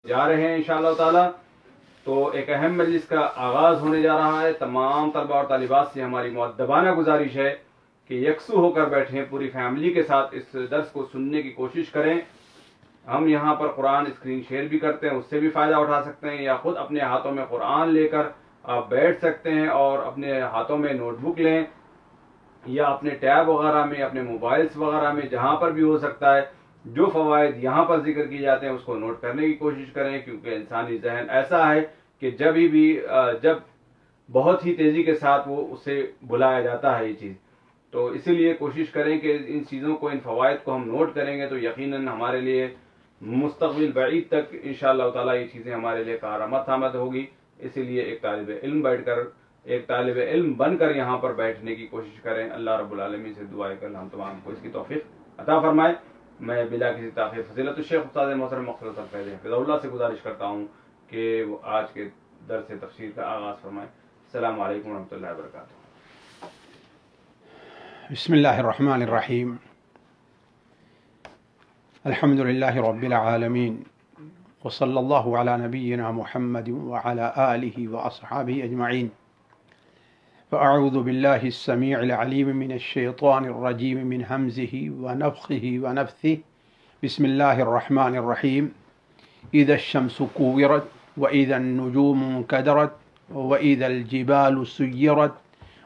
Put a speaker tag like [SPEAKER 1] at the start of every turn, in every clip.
[SPEAKER 1] جا رہے ہیں انشاءاللہ تعالی. تو ایک اہم مجلس کا آغاز ہونے جا رہا ہے. تمام طلباء اور طالبات سے ہماری مؤدبانہ گزارش ہے کہ یکسو ہو کر بیٹھیں, پوری فیملی کے ساتھ اس درس کو سننے کی کوشش کریں. ہم یہاں پر قرآن اسکرین شیئر بھی کرتے ہیں, اس سے بھی فائدہ اٹھا سکتے ہیں, یا خود اپنے ہاتھوں میں قرآن لے کر آپ بیٹھ سکتے ہیں اور اپنے ہاتھوں میں نوٹ بک لیں, یا اپنے ٹیب وغیرہ میں, اپنے موبائلز وغیرہ میں, جہاں پر بھی ہو سکتا ہے جو فوائد یہاں پر ذکر کیے جاتے ہیں اس کو نوٹ کرنے کی کوشش کریں. کیونکہ انسانی ذہن ایسا ہے کہ جب بہت ہی تیزی کے ساتھ وہ اسے بلایا جاتا ہے یہ چیز. تو اسی لیے کوشش کریں کہ ان چیزوں کو, ان فوائد کو ہم نوٹ کریں گے تو یقیناً ہمارے لیے مستقبل بعید تک انشاءاللہ تعالیٰ یہ چیزیں ہمارے لیے کارآمد ثابت ہوگی. اسی لیے ایک طالب علم بن کر یہاں پر بیٹھنے کی کوشش کریں. اللہ رب العالمین سے دعا ہے کہ ہم تمام کو اس کی توفیق عطا فرمائے. میں بلا کسی تاخیر فضیلت الشیخ استاد محترم مختصر فیض حفظہ اللہ سے گزارش کرتا ہوں کہ وہ آج کے درس تفسیر کا آغاز فرمائیں. السلام علیکم ورحمۃ اللہ وبرکاتہ.
[SPEAKER 2] بسم اللہ الرحمن الرحیم. الحمد للہ رب العالمین وصلی اللہ علی نبینا محمد وعلی آلہ واصحابہ اجمعین. فاعوذ باللہ السمیع العلیم من الشیطان الرجیم من ہمزہ ونفخہ ونفثہ. بسم اللہ الرحمن الرحیم. اذا الشمس کورت واذا النجوم انکدرت واذا الجبال سیرت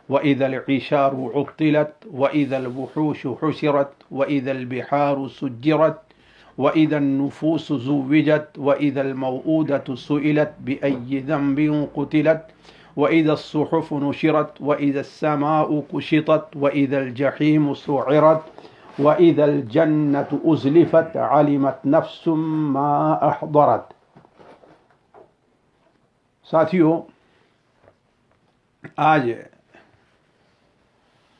[SPEAKER 2] وإذا العشار عطلت وإذا الوحوش حشرت وإذا البحار سجرت وإذا النفوس زوجت وإذا الموءودة سئلت بأي ذنب قتلت وإذا الصحف نشرت وإذا السماء كشطت وإذا الجحيم سعرت وإذا الجنة أزلفت علمت نفس ما أحضرت. ساتھیو, آج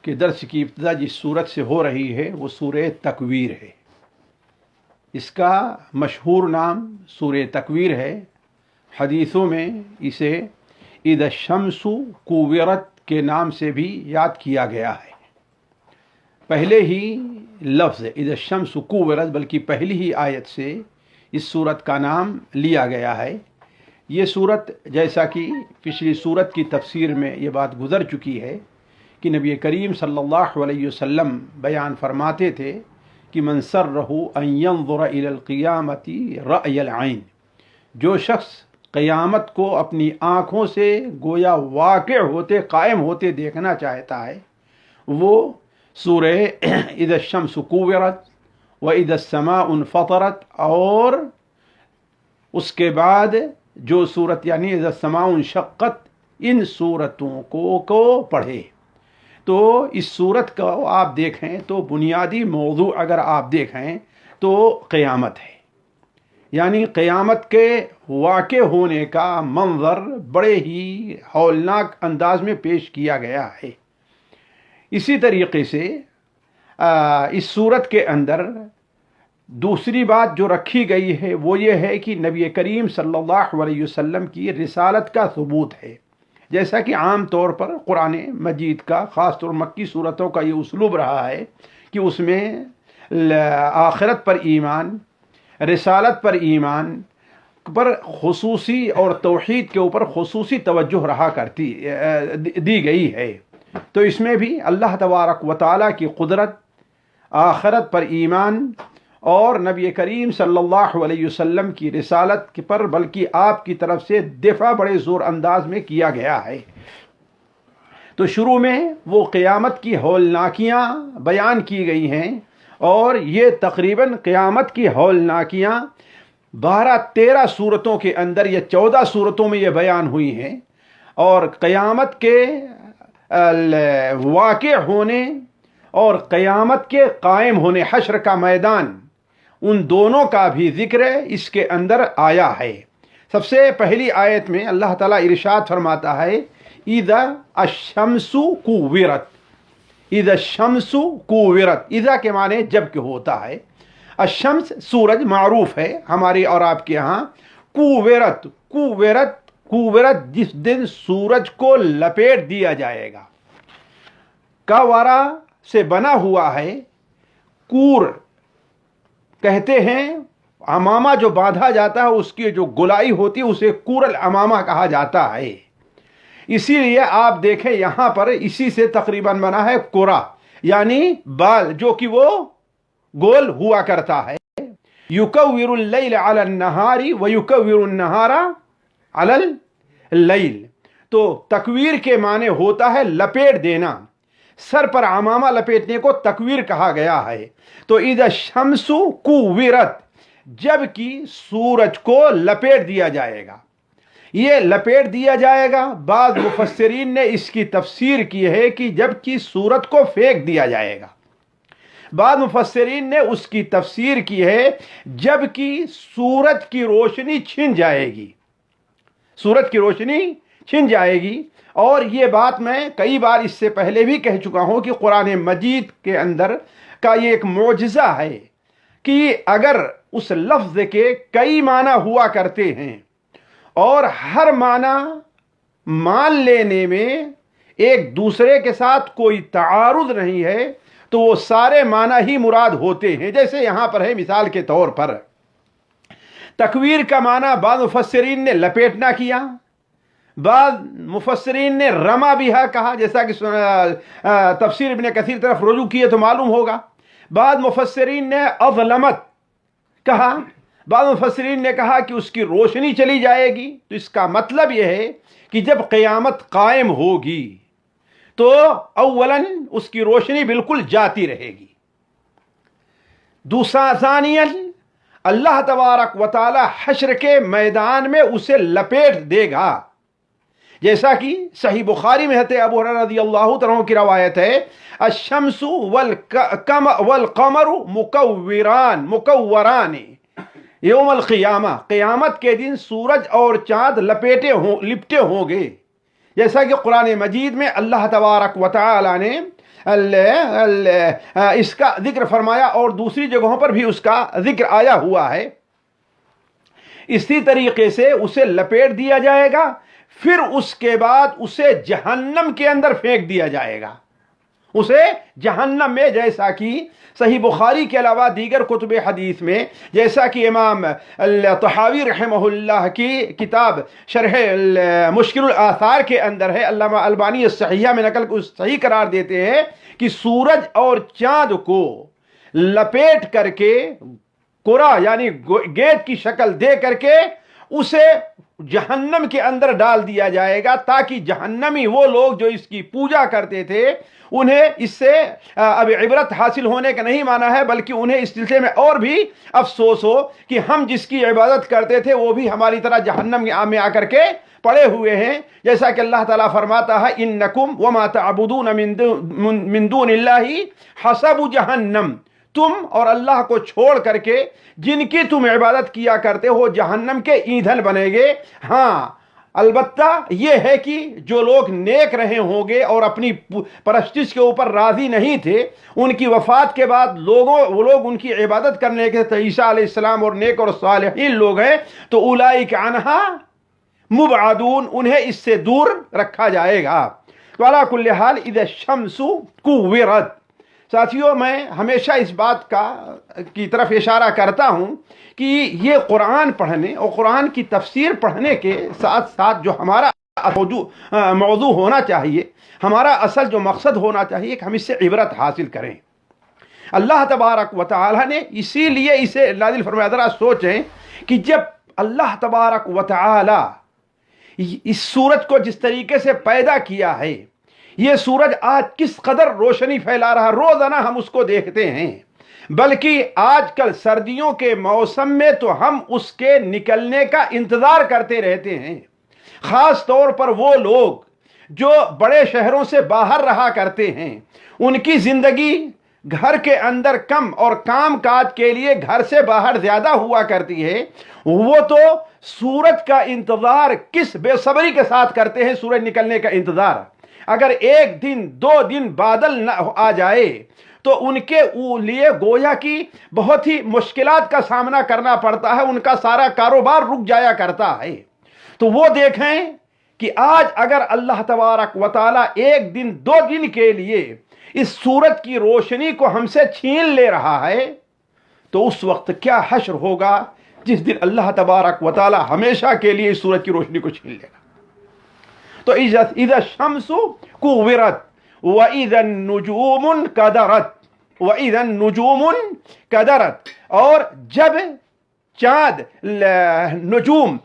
[SPEAKER 2] کہ درس کی ابتدا جس صورت سے ہو رہی ہے وہ سورہ تکویر ہے. اس کا مشہور نام سورہ تکویر ہے. حدیثوں میں اسے اذا الشمس کوورت کے نام سے بھی یاد کیا گیا ہے. پہلے ہی لفظ اذا الشمس کوورت بلکہ پہلی ہی آیت سے اس سورت کا نام لیا گیا ہے. یہ سورت, جیسا کہ پچھلی سورت کی تفسیر میں یہ بات گزر چکی ہے کہ نبی کریم صلی اللہ علیہ وسلم بیان فرماتے تھے کہ من سرہ ان ینظر الی القیامۃ رأی العین, جو شخص قیامت کو اپنی آنکھوں سے گویا واقع ہوتے, قائم ہوتے دیکھنا چاہتا ہے, وہ سورہ اذا الشمس کوورت واذا السماء انفطرت اور اس کے بعد جو سورت یعنی اذا السماء انشقت, ان سورتوں کو پڑھے. تو اس صورت کا آپ دیکھیں تو بنیادی موضوع اگر آپ دیکھیں تو قیامت ہے. یعنی قیامت کے واقع ہونے کا منظر بڑے ہی ہولناک انداز میں پیش کیا گیا ہے. اسی طریقے سے اس صورت کے اندر دوسری بات جو رکھی گئی ہے وہ یہ ہے کہ نبی کریم صلی اللہ علیہ وسلم کی رسالت کا ثبوت ہے. جیسا کہ عام طور پر قرآن مجید کا, خاص طور مکی صورتوں کا یہ اسلوب رہا ہے کہ اس میں آخرت پر ایمان, رسالت پر ایمان پر خصوصی اور توحید کے اوپر خصوصی توجہ دی گئی ہے. تو اس میں بھی اللہ تبارک و تعالیٰ کی قدرت, آخرت پر ایمان اور نبی کریم صلی اللہ علیہ وسلم کی رسالت پر بلکہ آپ کی طرف سے دفاع بڑے زور انداز میں کیا گیا ہے. تو شروع میں وہ قیامت کی ہولناکیاں بیان کی گئی ہیں, اور یہ تقریباً قیامت کی ہولناکیاں 12-13 صورتوں کے اندر یا 14 صورتوں میں یہ بیان ہوئی ہیں. اور قیامت کے واقع ہونے اور قیامت کے قائم ہونے, حشر کا میدان, ان دونوں کا بھی ذکر اس کے اندر آیا ہے. سب سے پہلی آیت میں اللہ تعالیٰ ارشاد فرماتا ہے اذا الشمس کوورت. اذا الشمس کوورت, اذا کے معنی جب کہ ہوتا ہے. الشمس سورج معروف ہے ہماری اور آپ کے ہاں. کوورت, کوورت جس دن سورج کو لپیٹ دیا جائے گا. کاورا سے بنا ہوا ہے. کور کہتے ہیں امامہ جو باندھا جاتا ہے اس کی جو گلائی ہوتی ہے اسے کورل امامہ کہا جاتا ہے. اسی لیے آپ دیکھیں یہاں پر اسی سے تقریباً بنا ہے کورا، یعنی بال جو کہ وہ گول ہوا کرتا ہے. یکور اللیل علی النہار ویکور النہار علی اللیل. تو تکویر کے معنی ہوتا ہے لپیٹ دینا، سر پر عمامہ لپیٹنے کو تکویر کہا گیا ہے. تو اذا الشمس کوورت، جب کہ سورج کو لپیٹ دیا جائے گا. یہ لپیٹ دیا جائے گا، بعض مفسرین نے اس کی تفسیر کی ہے کہ جب کہ سورج کو پھینک دیا جائے گا. بعض مفسرین نے اس کی تفسیر کی ہے جب کہ سورج کی روشنی چھن جائے گی، سورج کی روشنی چھن جائے گی. اور یہ بات میں کئی بار اس سے پہلے بھی کہہ چکا ہوں کہ قرآن مجید کے اندر کا یہ ایک معجزہ ہے کہ اگر اس لفظ کے کئی معنی ہوا کرتے ہیں اور ہر معنی مان لینے میں ایک دوسرے کے ساتھ کوئی تعارض نہیں ہے تو وہ سارے معنی ہی مراد ہوتے ہیں. جیسے یہاں پر ہے مثال کے طور پر تکویر کا معنی بعض مفسرین نے لپیٹنا کیا، بعض مفسرین نے رما بھی کہا، جیسا کہ تفسیر ابن کثیر طرف رجوع کیے تو معلوم ہوگا. بعض مفسرین نے اظلمت کہا، بعض مفسرین نے کہا کہ اس کی روشنی چلی جائے گی. تو اس کا مطلب یہ ہے کہ جب قیامت قائم ہوگی تو اولاً اس کی روشنی بالکل جاتی رہے گی. دوسرا ثانیاً اللہ تبارک و تعالی حشر کے میدان میں اسے لپیٹ دے گا، جیسا کہ صحیح بخاری میں ہے ابو ہریرہ رضی اللہ تعالیٰ عنہ کی روایت ہے الشمس والقمر مکوران یوم القیامہ، قیامت کے دن سورج اور چاند لپٹے ہوں گے. جیسا کہ قرآن مجید میں اللہ تبارک و تعالی نے اس کا ذکر فرمایا اور دوسری جگہوں پر بھی اس کا ذکر آیا ہوا ہے. اسی طریقے سے اسے لپیٹ دیا جائے گا، پھر اس کے بعد اسے جہنم کے اندر پھینک دیا جائے گا، اسے جہنم میں، جیسا کہ صحیح بخاری کے علاوہ دیگر کتب حدیث میں، جیسا کہ امام طحاوی رحمہ اللہ کی کتاب شرح مشکل الآثار کے اندر ہے، علامہ البانی الصحیحہ میں نقل کو صحیح قرار دیتے ہیں کہ سورج اور چاند کو لپیٹ کر کے قرا یعنی گیٹ کی شکل دے کر کے اسے جہنم کے اندر ڈال دیا جائے گا، تاکہ جہنمی وہ لوگ جو اس کی پوجا کرتے تھے انہیں اس سے اب عبرت حاصل ہونے کا نہیں مانا ہے، بلکہ انہیں اس سلسلے میں اور بھی افسوس ہو کہ ہم جس کی عبادت کرتے تھے وہ بھی ہماری طرح جہنم میں آ کر کے پڑے ہوئے ہیں. جیسا کہ اللہ تعالیٰ فرماتا ہے انکم وما تعبدون من دون اللہ حسب جہنم، تم اور اللہ کو چھوڑ کر کے جن کی تم عبادت کیا کرتے ہو جہنم کے ایندھن بنے گے. ہاں البتہ یہ ہے کہ جو لوگ نیک رہے ہوں گے اور اپنی پرستش کے اوپر راضی نہیں تھے، ان کی وفات کے بعد وہ لوگ ان کی عبادت کرنے کے عیسیٰ علیہ السلام اور نیک اور صالحین لوگ ہیں، تو اولئک عنہا مبعدون، انہیں اس سے دور رکھا جائے گا. وعلی کل حال اذا الشمس کوورت. ساتھیوں میں ہمیشہ اس بات کی طرف اشارہ کرتا ہوں کہ یہ قرآن پڑھنے اور قرآن کی تفسیر پڑھنے کے ساتھ ساتھ جو ہمارا موضوع ہونا چاہیے، ہمارا اصل جو مقصد ہونا چاہیے کہ ہم اس سے عبرت حاصل کریں. اللہ تبارک و تعالی نے اسی لیے اسے نازل فرمایا. ذرا سوچیں کہ جب اللہ تبارک و تعالی اس سورج کو جس طریقے سے پیدا کیا ہے، یہ سورج آج کس قدر روشنی پھیلا رہا، روزانہ ہم اس کو دیکھتے ہیں. بلکہ آج کل سردیوں کے موسم میں تو ہم اس کے نکلنے کا انتظار کرتے رہتے ہیں. خاص طور پر وہ لوگ جو بڑے شہروں سے باہر رہا کرتے ہیں، ان کی زندگی گھر کے اندر کم اور کام کاج کے لیے گھر سے باہر زیادہ ہوا کرتی ہے. وہ تو سورج کا انتظار کس بے صبری کے ساتھ کرتے ہیں، سورج نکلنے کا انتظار. اگر ایک دن 2 دن بادل نہ آ جائے تو ان کے لیے گویا کی بہت ہی مشکلات کا سامنا کرنا پڑتا ہے، ان کا سارا کاروبار رک جایا کرتا ہے. تو وہ دیکھیں کہ آج اگر اللہ تبارک و تعالی 1 دن 2 دن کے لیے اس سورج کی روشنی کو ہم سے چھین لے رہا ہے تو اس وقت کیا حشر ہوگا جس دن اللہ تبارک و تعالی ہمیشہ کے لیے اس سورج کی روشنی کو چھین لے گا. تو اذا الشمس كورت واذا النجوم انكدرت واذا النجوم انكدرت، اور جب چاند نجوم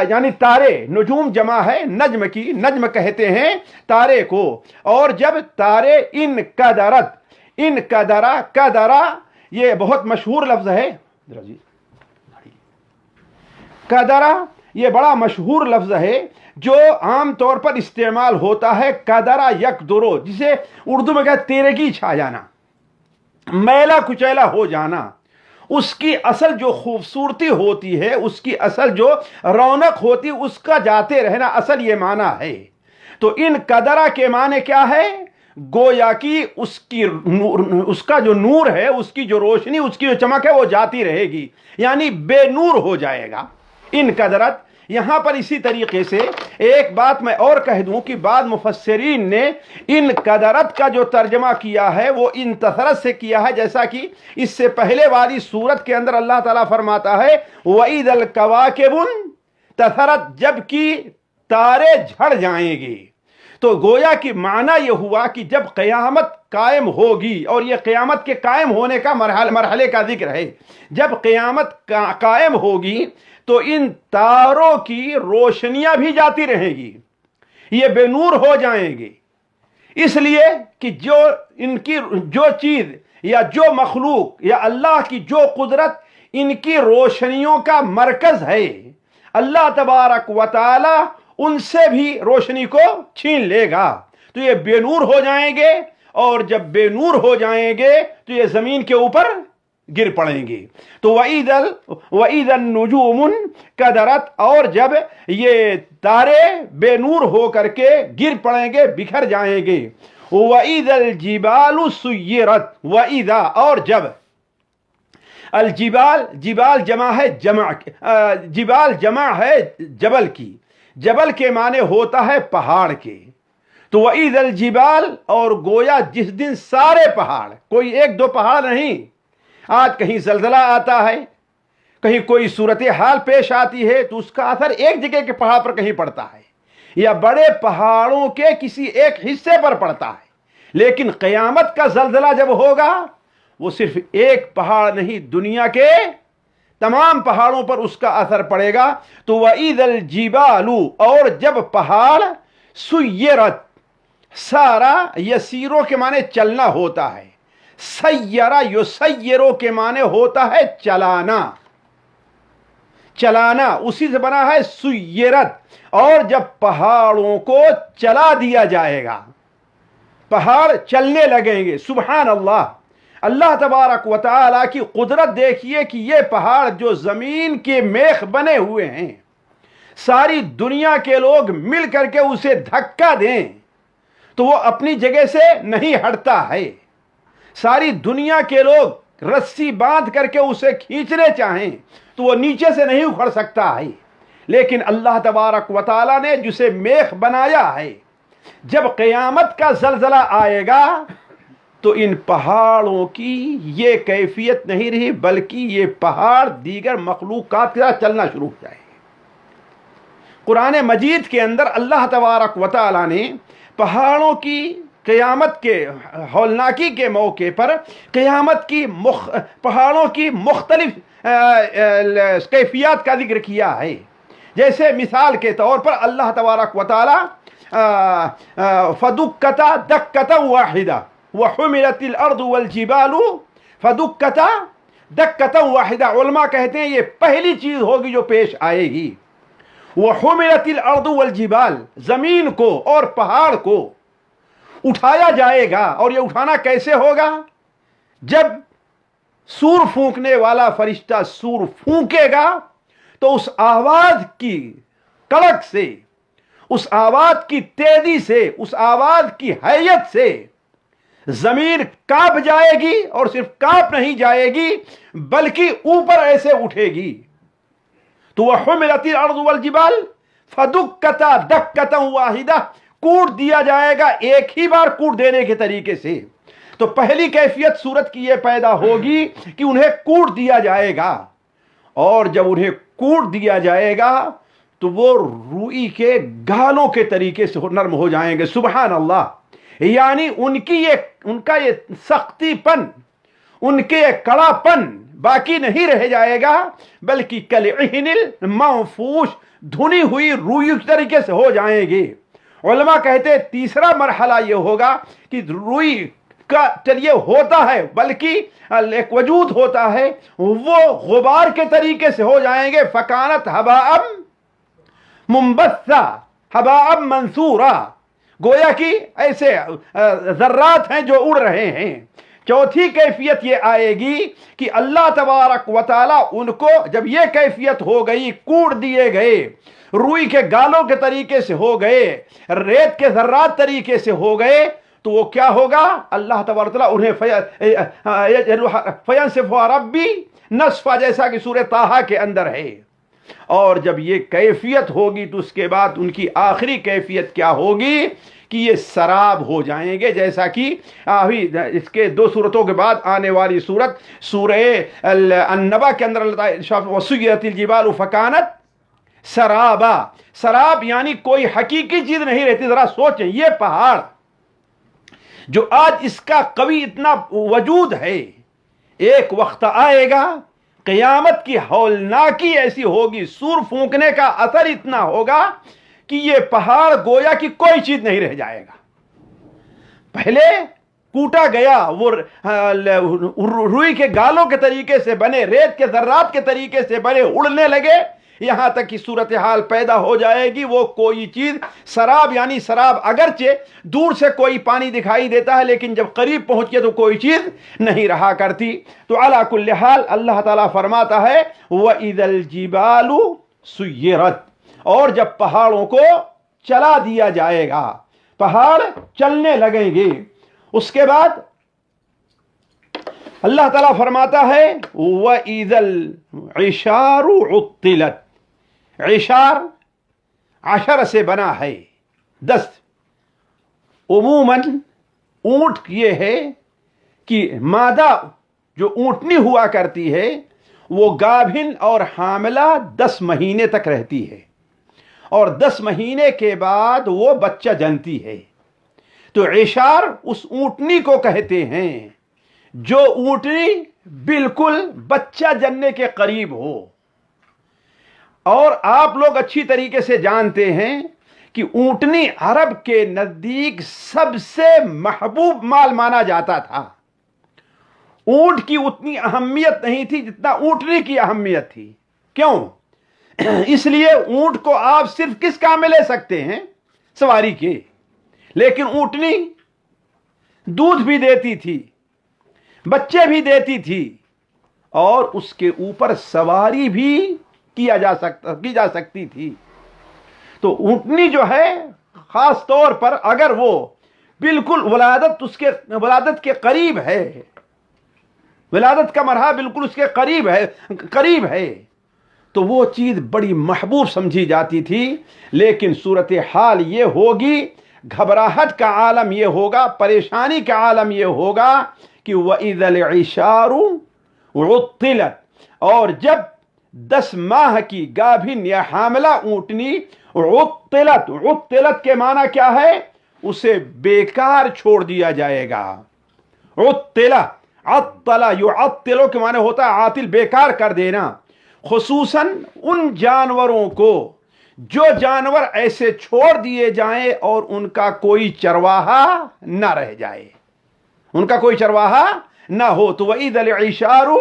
[SPEAKER 2] یعنی تارے، نجوم جمع ہے نجم کی، نجم کہتے ہیں تارے کو، اور جب تارے انکدرت، انکدرا کدرا یہ بہت مشہور لفظ ہے، کدرا یہ بڑا مشہور لفظ ہے جو عام طور پر استعمال ہوتا ہے کدرا یکدرو، جسے اردو میں کہتے تیرگی چھا جانا، میلا کچیلا ہو جانا. اس کی اصل جو خوبصورتی ہوتی ہے، اس کی اصل جو رونق ہوتی، اس کا جاتے رہنا، اصل یہ معنی ہے. تو ان قدرہ کے معنی کیا ہے؟ گویا کی اس کا جو نور ہے، اس کی جو روشنی، اس کی جو چمک ہے وہ جاتی رہے گی، یعنی بے نور ہو جائے گا. ان قدرت یہاں پر اسی طریقے سے ایک بات میں اور کہہ دوں کہ بعض مفسرین نے ان قدرت کا جو ترجمہ کیا ہے وہ ان تثرت سے کیا ہے، جیسا کہ اس سے پہلے والی سورت کے اندر اللہ تعالیٰ فرماتا ہے وَإِذَا الْكَوَاكِبُ انتثرت، جب کہ تارے جھڑ جائیں گے. تو گویا کہ معنی یہ ہوا کہ جب قیامت قائم ہوگی، اور یہ قیامت کے قائم ہونے کا مرحلے کا ذکر ہے، جب قیامت قائم ہوگی تو ان تاروں کی روشنیاں بھی جاتی رہیں گی، یہ بے نور ہو جائیں گے. اس لیے کہ ان کی جو چیز یا جو مخلوق یا اللہ کی جو قدرت ان کی روشنیوں کا مرکز ہے، اللہ تبارک و تعالی ان سے بھی روشنی کو چھین لے گا. تو یہ بے نور ہو جائیں گے، اور جب بے نور ہو جائیں گے تو یہ زمین کے اوپر گر پڑیں گے. تو وَإِذَا النُّجُومُ انْكَدَرَتْ، اور جب یہ تارے بے نور ہو کر کے گر پڑیں گے، بکھر جائیں گے. وَإِذَا الْجِبَالُ سُيِّرَتْ، وَإِذَا اور جب الجبال، جبال جمع ہے جبال جمع ہے جبل کی، جبل کے معنی ہوتا ہے پہاڑ کے. تو وَإِذَا الْجِبَالُ، اور گویا جس دن سارے پہاڑ، کوئی ایک دو پہاڑ نہیں، آج کہیں زلزلہ آتا ہے، کہیں کوئی صورتحال پیش آتی ہے تو اس کا اثر ایک جگہ کے پہاڑ پر کہیں پڑتا ہے، یا بڑے پہاڑوں کے کسی ایک حصے پر پڑتا ہے. لیکن قیامت کا زلزلہ جب ہوگا وہ صرف ایک پہاڑ نہیں، دنیا کے تمام پہاڑوں پر اس کا اثر پڑے گا. تو وَإِذَا الْجِبَالُ، اور جب پہاڑ سُيِّرَتْ، سارا یسیروں کے معنی چلنا ہوتا ہے، سیرہ یسیروں کے معنی ہوتا ہے چلانا، چلانا اسی سے بنا ہے سیرت. اور جب پہاڑوں کو چلا دیا جائے گا، پہاڑ چلنے لگیں گے. سبحان اللہ، اللہ تبارک و تعالی کی قدرت دیکھیے کہ یہ پہاڑ جو زمین کے میخ بنے ہوئے ہیں، ساری دنیا کے لوگ مل کر کے اسے دھکا دیں تو وہ اپنی جگہ سے نہیں ہٹتا ہے. ساری دنیا کے لوگ رسی باندھ کر کے اسے کھینچنے چاہیں تو وہ نیچے سے نہیں اکھڑ سکتا ہے. لیکن اللہ تبارک و تعالی نے جسے میخ بنایا ہے، جب قیامت کا زلزلہ آئے گا تو ان پہاڑوں کی یہ کیفیت نہیں رہی، بلکہ یہ پہاڑ دیگر مخلوقات کے ساتھ چلنا شروع ہو جائے گے. قرآن مجید کے اندر اللہ تبارک و تعالی نے پہاڑوں کی قیامت کے ہولناکی کے موقع پر قیامت کی پہاڑوں کی مختلف کیفیات کا ذکر کیا ہے. جیسے مثال کے طور پر اللہ تبارک و تعالی فدکتا دکتا واحدہ وحملت الارض والجبال فدکتا دکتا واحدہ. علماء کہتے ہیں یہ پہلی چیز ہوگی جو پیش آئے گی. وحملت الارض والجبال، زمین کو اور پہاڑ کو اٹھایا جائے گا. اور یہ اٹھانا کیسے ہوگا؟ جب سور پھونکنے والا فرشتہ سور پھونکے گا تو اس آواز کی کڑک سے، اس آواز کی تیزی سے، اس آواز کی حیت سے زمین کانپ جائے گی. اور صرف کانپ نہیں جائے گی بلکہ اوپر ایسے اٹھے گی. تو وحملت الارض والجبال فدکتا دکتا واحدہ، کوٹ دیا جائے گا ایک ہی بار کوٹ دینے کے طریقے سے. تو پہلی کیفیت صورت کی یہ پیدا ہوگی کہ انہیں کوٹ دیا جائے گا، اور جب انہیں کوٹ دیا جائے گا تو وہ روئی کے گالوں کے طریقے سے نرم ہو جائیں گے. سبحان اللہ. یعنی ان کا یہ سختی پن، ان کے یہ کڑا پن باقی نہیں رہ جائے گا، بلکہ کالعہن المنفوش، دھنی ہوئی روئی کے طریقے سے ہو جائیں گے. علماء کہتے ہیں تیسرا مرحلہ یہ ہوگا کہ روئی کا چلیے ہوتا ہے، بلکہ ایک وجود ہوتا ہے، وہ غبار کے طریقے سے ہو جائیں گے. فکانت ہباء منبثا، ہباء منثورا، گویا کہ ایسے ذرات ہیں جو اڑ رہے ہیں. چوتھی کیفیت یہ آئے گی کہ اللہ تبارک و تعالی ان کو، جب یہ کیفیت ہو گئی، کوڑ دیے گئے، روئی کے گالوں کے طریقے سے ہو گئے، ریت کے ذرات طریقے سے ہو گئے، تو وہ کیا ہوگا؟ اللہ تبارک و تعالی انہیں فینسف ربی نصفا، جیسا کہ سورہ طٰہٰ کے اندر ہے. اور جب یہ کیفیت ہوگی تو اس کے بعد ان کی آخری کیفیت کیا ہوگی کہ یہ سراب ہو جائیں گے، جیسا کہ ابھی اس کے 2 صورتوں کے بعد آنے والی صورت سورہ النبا کے اندر اللہ تعالی وسیرت الجبال فکانت سرابا. سراب یعنی کوئی حقیقی چیز نہیں رہتی. ذرا سوچیں، یہ پہاڑ جو آج اس کا قوی اتنا وجود ہے، ایک وقت آئے گا قیامت کی ہولناکی ایسی ہوگی، سور پھونکنے کا اثر اتنا ہوگا کہ یہ پہاڑ گویا کہ کوئی چیز نہیں رہ جائے گا. پہلے کوٹا گیا، وہ روئی کے گالوں کے طریقے سے بنے، ریت کے ذرات کے طریقے سے بنے، اڑنے لگے، یہاں تک کہ صورتحال پیدا ہو جائے گی وہ کوئی چیز سراب، یعنی سراب اگرچہ دور سے کوئی پانی دکھائی دیتا ہے لیکن جب قریب پہنچے تو کوئی چیز نہیں رہا کرتی. تو علی کل حال اللہ تعالیٰ فرماتا ہے وَإِذَا الْجِبَالُ سُيِّرَتْ، اور جب پہاڑوں کو چلا دیا جائے گا، پہاڑ چلنے لگیں گے. اس کے بعد اللہ تعالیٰ فرماتا ہے وَإِذَا الْعِشَارُ عُطِّلَتْ. عشار 10 سے بنا ہے، 10. عموماً اونٹ یہ ہے کہ مادہ جو اونٹنی ہوا کرتی ہے وہ گابھن اور حاملہ 10 مہینے تک رہتی ہے، اور 10 مہینے کے بعد وہ بچہ جنتی ہے. تو عشار اس اونٹنی کو کہتے ہیں جو اونٹنی بالکل بچہ جننے کے قریب ہو. اور آپ لوگ اچھی طریقے سے جانتے ہیں کہ اونٹنی عرب کے نزدیک سب سے محبوب مال مانا جاتا تھا. اونٹ کی اتنی اہمیت نہیں تھی جتنا اونٹنی کی اہمیت تھی. کیوں؟ اس لیے اونٹ کو آپ صرف کس کام میں لے سکتے ہیں؟ سواری کے. لیکن اونٹنی دودھ بھی دیتی تھی، بچے بھی دیتی تھی، اور اس کے اوپر سواری بھی کی جا سکتی تھی. تو اونٹنی جو ہے خاص طور پر اگر وہ بالکل ولادت کے قریب ہے، ولادت کا مرحلہ بالکل اس کے قریب ہے تو وہ چیز بڑی محبوب سمجھی جاتی تھی. لیکن صورتحال یہ ہوگی، گھبراہٹ کا عالم یہ ہوگا، پریشانی کا عالم یہ ہوگا کہ وَإِذَا الْعِشَارُ عُطِّلَتْ، اور جب 10 ماہ کی گابھن یا حاملہ اونٹنی عطلت کے معنی کیا ہے؟ اسے بیکار چھوڑ دیا جائے گا. عطل یعطل کے معنی ہوتا ہے عاطل، بیکار کر دینا. خصوصاً ان جانوروں کو جو جانور ایسے چھوڑ دیے جائیں اور ان کا کوئی چرواہا نہ رہ جائے، ان کا کوئی چرواہا نہ ہو. تو وَإِذَا الْعِشَارُ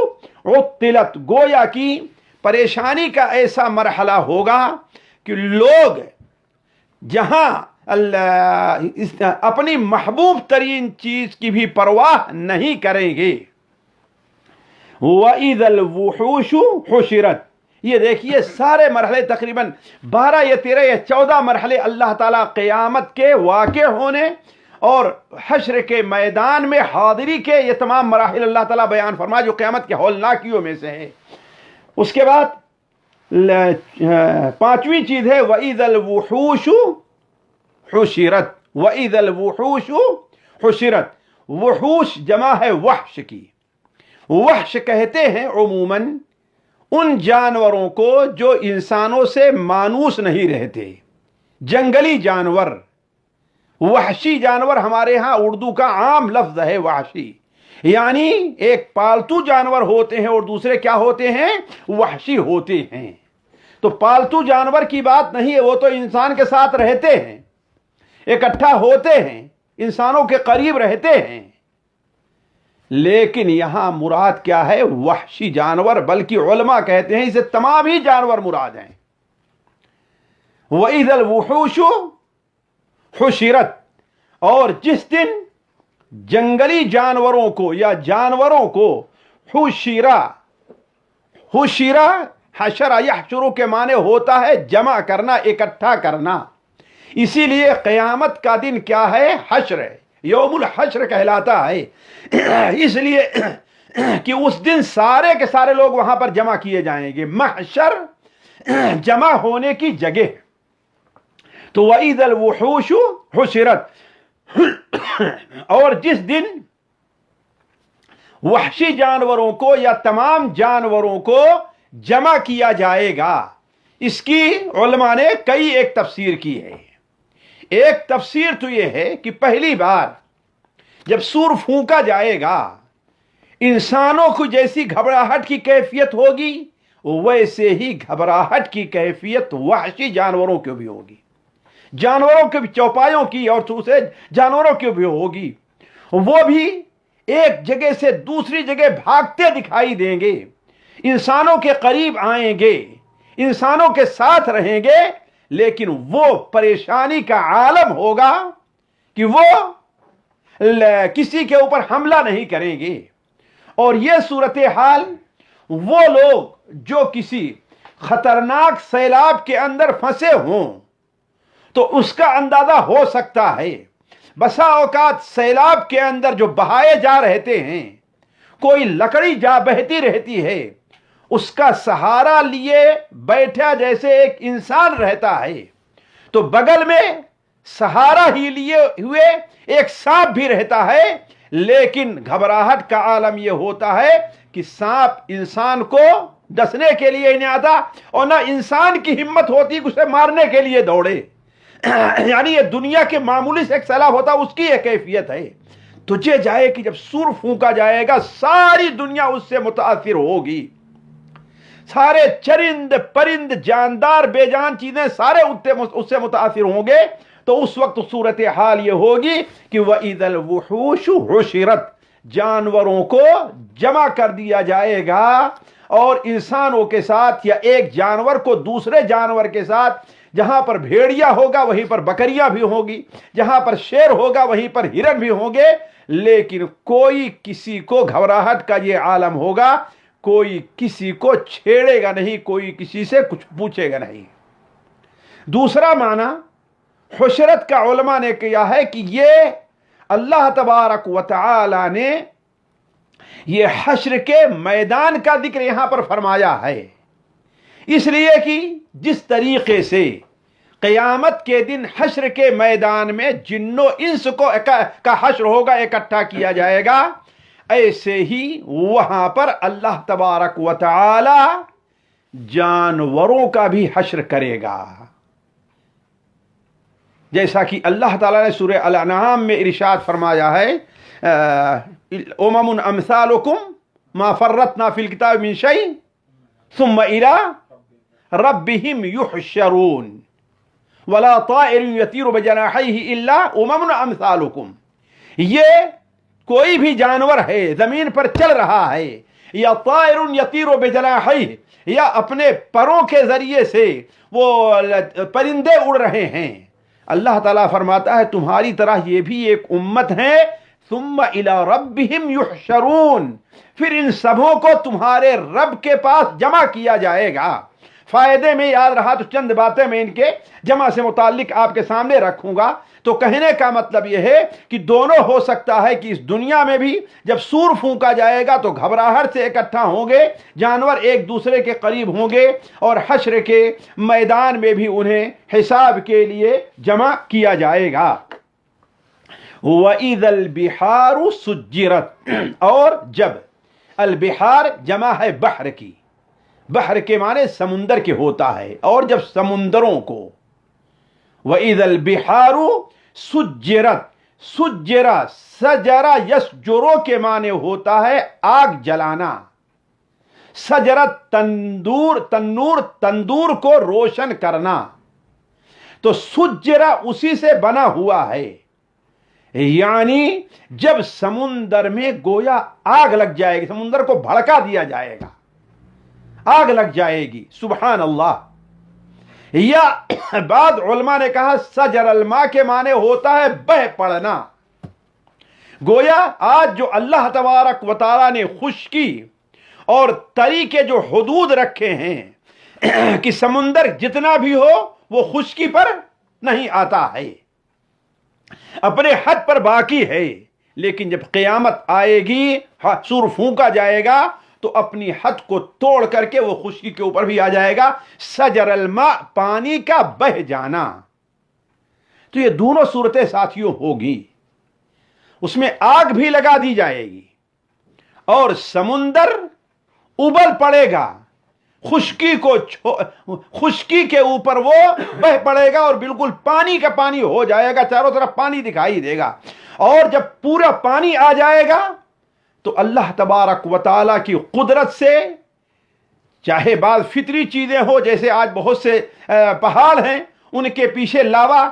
[SPEAKER 2] عُطِّلَتْ، گویا کی پریشانی کا ایسا مرحلہ ہوگا کہ لوگ جہاں اپنی محبوب ترین چیز کی بھی پرواہ نہیں کریں گے. وَإِذَا الْوُحُوشُ حُشِرَتْ، یہ دیکھیے سارے مرحلے تقریباً 12 یا 13 یا 14 مرحلے اللہ تعالیٰ قیامت کے واقع ہونے اور حشر کے میدان میں حاضری کے یہ تمام مراحل اللہ تعالیٰ بیان فرما جو قیامت کے ہولناکیوں میں سے ہے. اس کے بعد 5ویں چیز ہے وَإِذَا الْوُحُوشُ حُشِرَتْ. وَإِذَا الْوُحُوشُ حُشِرَتْ، وحوش جمع ہے وحش کی. وحش کہتے ہیں عموماً ان جانوروں کو جو انسانوں سے مانوس نہیں رہتے، جنگلی جانور. وحشی جانور ہمارے ہاں اردو کا عام لفظ ہے وحشی، یعنی ایک پالتو جانور ہوتے ہیں اور دوسرے کیا ہوتے ہیں؟ وحشی ہوتے ہیں. تو پالتو جانور کی بات نہیں ہے، وہ تو انسان کے ساتھ رہتے ہیں، اکٹھا ہوتے ہیں، انسانوں کے قریب رہتے ہیں. لیکن یہاں مراد کیا ہے؟ وحشی جانور. بلکہ علماء کہتے ہیں اسے تمام ہی جانور مراد ہیں. وَإِذَا الْوُحُوشُ حُشِرَتْ، اور جس دن جنگلی جانوروں کو یا جانوروں کو حشرا حشر یحشر کے معنی ہوتا ہے جمع کرنا، اکٹھا کرنا. اسی لیے قیامت کا دن کیا ہے؟ حشر ہے، یوم الحشر کہلاتا ہے. اس لیے کہ اس دن سارے کے سارے لوگ وہاں پر جمع کیے جائیں گے. محشر جمع ہونے کی جگہ. تو وَإِذَا الْوُحُوشُ حُشِرَتْ، اور جس دن وحشی جانوروں کو یا تمام جانوروں کو جمع کیا جائے گا. اس کی علماء نے کئی ایک تفسیر کی ہے. ایک تفسیر تو یہ ہے کہ پہلی بار جب سور پھونکا جائے گا، انسانوں کو جیسی گھبراہٹ کی کیفیت ہوگی ویسے ہی گھبراہٹ کی کیفیت وحشی جانوروں کی بھی ہوگی، جانوروں کے بھی، چوپایوں کی اور دوسرے جانوروں کی بھی ہوگی. وہ بھی ایک جگہ سے دوسری جگہ بھاگتے دکھائی دیں گے، انسانوں کے قریب آئیں گے، انسانوں کے ساتھ رہیں گے، لیکن وہ پریشانی کا عالم ہوگا کہ وہ کسی کے اوپر حملہ نہیں کریں گے. اور یہ صورتحال وہ لوگ جو کسی خطرناک سیلاب کے اندر پھنسے ہوں تو اس کا اندازہ ہو سکتا ہے. بسا اوقات سیلاب کے اندر جو بہائے جا رہتے ہیں، کوئی لکڑی جا بہتی رہتی ہے، اس کا سہارا لیے بیٹھا جیسے ایک انسان رہتا ہے، تو بغل میں سہارا ہی لیے ہوئے ایک سانپ بھی رہتا ہے. لیکن گھبراہٹ کا عالم یہ ہوتا ہے کہ سانپ انسان کو ڈسنے کے لیے نہیں آتا اور نہ انسان کی ہمت ہوتی کہ اسے مارنے کے لیے دوڑے. یعنی یہ دنیا کے معمولی سے ایک سیلاب ہوتا، اس کی ایک کیفیت ہے. تجھے جائے کہ جب سور پھونکا جائے گا ساری دنیا اس سے متاثر ہوگی، سارے چرند پرند جاندار بے جان چیزیں سارے اس سے متاثر ہوں گے. تو اس وقت صورتحال یہ ہوگی کہ وَإِذَا الْوُحُوشُ حُشِرَتْ، جانوروں کو جمع کر دیا جائے گا، اور انسانوں کے ساتھ یا ایک جانور کو دوسرے جانور کے ساتھ، جہاں پر بھیڑیا ہوگا وہیں پر بکریاں بھی ہوگی، جہاں پر شیر ہوگا وہیں پر ہرن بھی ہوں گے. لیکن کوئی کسی کو گھبراہٹ کا یہ عالم ہوگا، کوئی کسی کو چھیڑے گا نہیں، کوئی کسی سے کچھ پوچھے گا نہیں. دوسرا معنی حشرت کا علماء نے کیا ہے کہ یہ اللہ تبارک و تعالی نے یہ حشر کے میدان کا ذکر یہاں پر فرمایا ہے، اس لیے کہ جس طریقے سے قیامت کے دن حشر کے میدان میں جن و انس کا حشر ہوگا، اکٹھا کیا جائے گا، ایسے ہی وہاں پر اللہ تبارک و تعالی جانوروں کا بھی حشر کرے گا. جیسا کہ اللہ تعالیٰ نے سورہ الانعام میں ارشاد فرمایا ہے، امم امثالکم ما فرطنا فی الکتاب من شیء ثم الی ربہم یحشرون ولا طائر یطیر بجناحیہ الا امم امثالکم. یہ کوئی بھی جانور ہے زمین پر چل رہا ہے، یا طائر یطیر بجناحیہ، یا اپنے پروں کے ذریعے سے وہ پرندے اڑ رہے ہیں، اللہ تعالیٰ فرماتا ہے تمہاری طرح یہ بھی ایک امت ہے. ثم الی ربہم یحشرون، پھر ان سبوں کو تمہارے رب کے پاس جمع کیا جائے گا. فائدے میں یاد رہا تو چند باتیں میں ان کے جمع سے متعلق آپ کے سامنے رکھوں گا. تو کہنے کا مطلب یہ ہے کہ دونوں ہو سکتا ہے کہ اس دنیا میں بھی جب سور پھونکا جائے گا تو گھبراہٹ سے اکٹھا ہوں گے، جانور ایک دوسرے کے قریب ہوں گے، اور حشر کے میدان میں بھی انہیں حساب کے لیے جمع کیا جائے گا. وَإِذَا الْبِحَارُ سُجِّرَتْ، اور جب، البحار جمع ہے بحر کی، بحر کے معنی سمندر کے ہوتا ہے، اور جب سمندروں کو، وَإِذَا الْبِحَارُ سُجِّرَتْ، سجرا سجرا یسجرو کے معنی ہوتا ہے آگ جلانا، سجرت تندور، تندور کو روشن کرنا، تو سجرا اسی سے بنا ہوا ہے، یعنی جب سمندر میں گویا آگ لگ جائے گی، سمندر کو بھڑکا دیا جائے گا، آگ لگ جائے گی، سبحان اللہ۔ یا بعض علماء نے کہا سجر الماء کے معنی ہوتا ہے بہ پڑنا، گویا آج جو اللہ تبارک و تعالی نے خشکی اور تری کے جو حدود رکھے ہیں کہ سمندر جتنا بھی ہو وہ خشکی پر نہیں آتا ہے، اپنے حد پر باقی ہے، لیکن جب قیامت آئے گی، سور پھونکا جائے گا تو اپنی حد کو توڑ کر کے وہ خشکی کے اوپر بھی آ جائے گا، سجر الماء پانی کا بہ جانا۔ تو یہ دونوں صورتیں ساتھیوں ہوگی، اس میں آگ بھی لگا دی جائے گی اور سمندر ابل پڑے گا، خشکی کے اوپر وہ بہ پڑے گا اور بالکل پانی کا پانی ہو جائے گا، چاروں طرف پانی دکھائی دے گا، اور جب پورا پانی آ جائے گا تو اللہ تبارک و تعالی کی قدرت سے، چاہے بعض فطری چیزیں ہو، جیسے آج بہت سے پہاڑ ہیں ان کے پیچھے لاوا،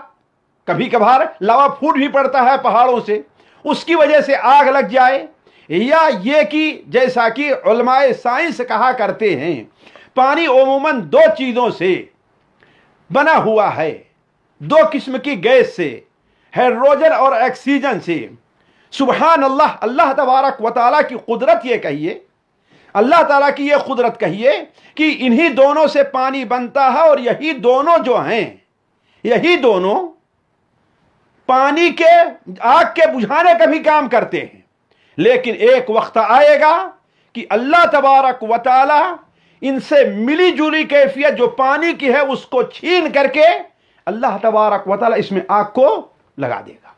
[SPEAKER 2] کبھی کبھار لاوا پھوٹ بھی پڑتا ہے پہاڑوں سے، اس کی وجہ سے آگ لگ جائے، یا یہ کہ جیسا کہ علماء سائنس کہا کرتے ہیں پانی عموماً دو چیزوں سے بنا ہوا ہے، دو قسم کی گیس سے، ہائیڈروجن اور آکسیجن سے۔ سبحان اللہ، اللہ تبارک و تعالیٰ کی قدرت یہ کہیے، اللہ تعالیٰ کی یہ قدرت کہیے کہ انہی دونوں سے پانی بنتا ہے، اور یہی دونوں جو ہیں، یہی دونوں پانی کے آگ کے بجھانے کا بھی کام کرتے ہیں، لیکن ایک وقت آئے گا کہ اللہ تبارک و تعالی ان سے ملی جلی کیفیت جو پانی کی ہے اس کو چھین کر کے اللہ تبارک و تعالی اس میں آگ کو لگا دے گا۔